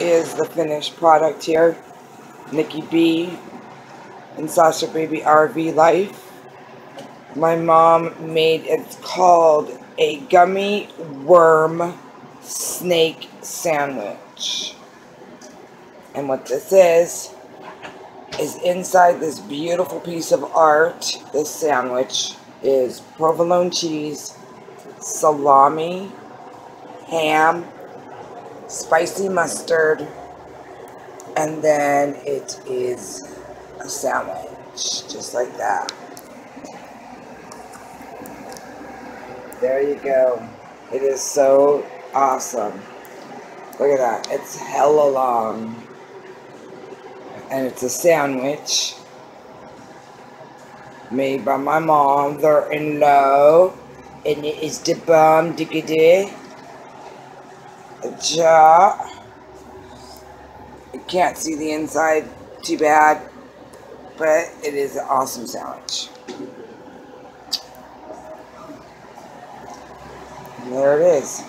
is the finished product here. Nikki B and Sasha Baby RV Life. My mom made, it's called a gummy worm snake sandwich. And what this is inside this beautiful piece of art. This sandwich is provolone cheese, salami, ham, spicy mustard, and then it is a sandwich, just like that. There you go. It is so awesome. Look at that. It's hella long. And it's a sandwich made by my mother-in-law. And it is the bomb diggity. Ja. You can't see the inside too bad, but it is an awesome sandwich. And there it is.